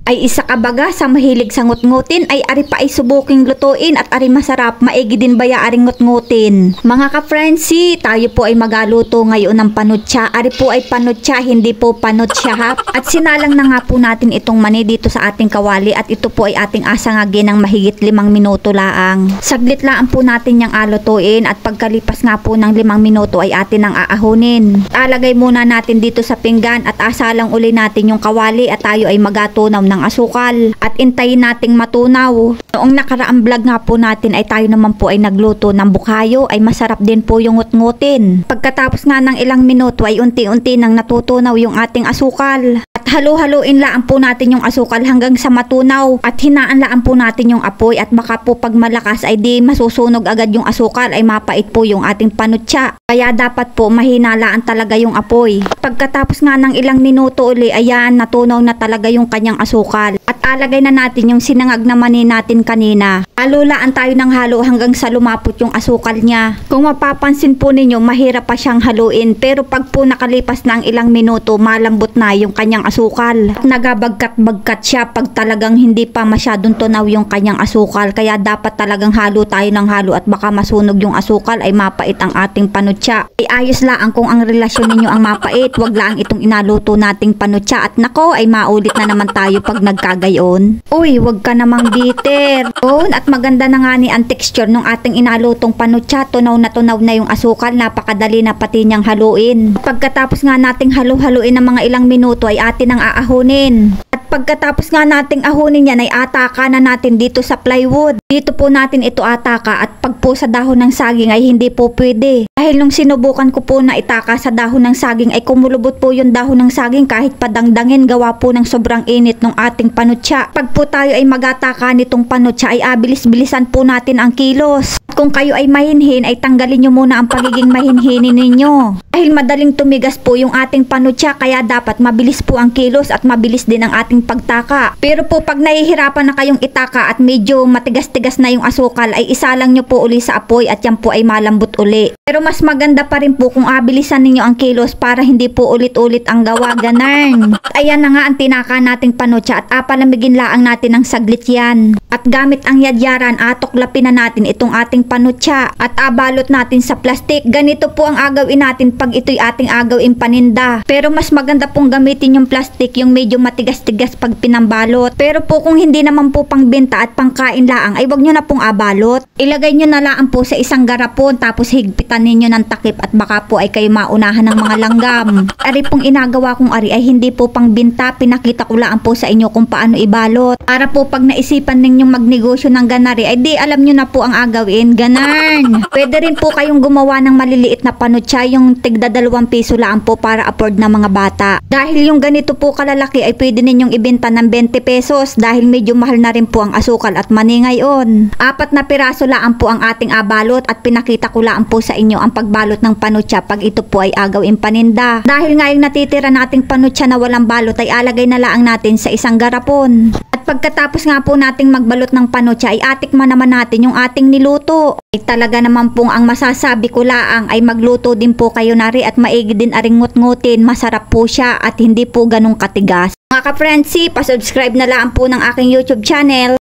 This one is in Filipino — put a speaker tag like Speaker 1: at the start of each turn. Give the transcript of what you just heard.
Speaker 1: Ay isa kabaga sa mahilig sa ngut-ngutin ay ari pa ay subuking lutuin at ari masarap maigi din baya aring ngut-ngutin. Mga ka-frenzy, tayo po ay magaluto ngayon ng panutsa. Ari po ay panutsa, hindi po panutsa ha. At sinalang na nga po natin itong mani dito sa ating kawali at ito po ay ating asangagin ng mahigit 5 minuto laang. Saglit lang po natin yang alutuin at pagkalipas nga po ng 5 minuto ay atin ang aahunin. Alagay muna natin dito sa pinggan at asalang uli natin yung kawali at tayo ay magatunaw ng asukal at intayin nating matunaw. Noong nakaraang vlog nga po natin ay tayo naman po ay nagluto ng bukayo, ay masarap din po yung ngut-ngutin. Pagkatapos nga ng ilang minuto ay unti-unti nang natutunaw yung ating asukal. At halu-haluin laan po natin yung asukal hanggang sa matunaw at hinaan laan po natin yung apoy at baka po pag malakas ay di masusunog agad yung asukal, ay mapait po yung ating panutsa. Kaya dapat po mahinalaan talaga yung apoy. Pagkatapos nga ng ilang minuto uli, ayan, natunaw na talaga yung kanyang asukal. At alagay na natin yung sinangag na mani natin kanina. Halulaan tayo ng halo hanggang sa lumapot yung asukal niya. Kung mapapansin po ninyo, mahirap pa siyang haluin. Pero pag po nakalipas ng ilang minuto, malambot na yung kanyang asukal. At nagabagkat-bagkat siya pag talagang hindi pa masyadong tunaw yung kanyang asukal. Kaya dapat talagang halo tayo ng halo at baka masunog yung asukal, ay mapait ang ating panutsa. Ay ayos lang kung ang relasyon ninyo ang mapait. Wag lang itong inaluto nating panutsa. At nako, ay maulit na naman tayo pag nagkagayon. Uy, wag ka namang bitter. At maganda na nga ni ang texture ng ating inalutong panutsa. Tunaw na yung asukal. Napakadali na pati niyang haluin. Pagkatapos nga nating halu-haluin ng mga ilang minuto ay atin ang aahunin. At pagkatapos nga nating ahunin yan ay ataka na natin dito sa plywood. Dito po natin ito ataka at pag po sa dahon ng saging ay hindi po pwede. Dahil nung sinubukan ko po na itaka sa dahon ng saging ay kumulubot po yung dahon ng saging kahit padangdangin, gawa po ng sobrang init ng ating panutsa. Pag po tayo ay magataka nitong panutsa ay abilis-bilisan po natin ang kilos. At kung kayo ay mahinhin ay tanggalin nyo muna ang pagiging mahinhinin ninyo. Dahil madaling tumigas po yung ating panutsa, kaya dapat mabilis po ang kilos at mabilis din ang ating pagtaka. Pero po pag nahihirapan na kayong itaka at medyo matigas-tigas na yung asukal ay isalang nyo po uli sa apoy at yan po ay malambot uli. Pero mas maganda pa rin po kung abilisan ninyo ang kilos para hindi po ulit-ulit ang gawa, ganun. Ayan na nga ang tinaka nating panutsa at apalamigin laang natin ng saglit yan. At gamit ang yadyaran, atoklapin na natin itong ating panutsa at abalot natin sa plastic. Ganito po ang agawin natin pag ito'y ating agawin paninda. Pero mas maganda pong gamitin yung plastic, yung medyo matigas-tigas pag pinambalot. Pero po kung hindi naman po pangbenta at pangkain laang ay wag nyo na pong abalot. Ilagay nyo na laang po sa isang garapon tapos higpitan ninyo ng takip at baka po ay kayo maunahan ng mga langgam. Ari pong inagawa kong ari ay hindi po pangbenta, pinakita ko lang po sa inyo kung paano ibalot. Para po pag naisipan ninyong magnegosyo ng ganari ay di alam nyo na po ang agawin, ganan. Pwede rin po kayong gumawa ng maliliit na panutsa, yung tigda 2 piso lang po para afford na mga bata. Dahil yung ganito po kalalaki ay pwede ninyong ibenta ng 20 pesos dahil medyo mahal na rin po ang asukal at mani ngayon. 4 na piraso lang po ang ating abalot at pinakita ko lang po sa inyo ang pagbalot ng panutsa pag ito po ay agawin paninda. Dahil nga yung natitira nating panutsa na walang balot ay alagay na lang natin sa isang garapon. At pagkatapos nga po nating magbalot ng panutsa ay atikman naman natin yung ating niluto. Ay talaga naman pong ang masasabi ko laang ay magluto din po kayo nari at maigi din aring ngut-ngutin. Masarap po siya at hindi po ganong katigas. Mga ka-frenzy, pasubscribe na lang po ng aking YouTube channel.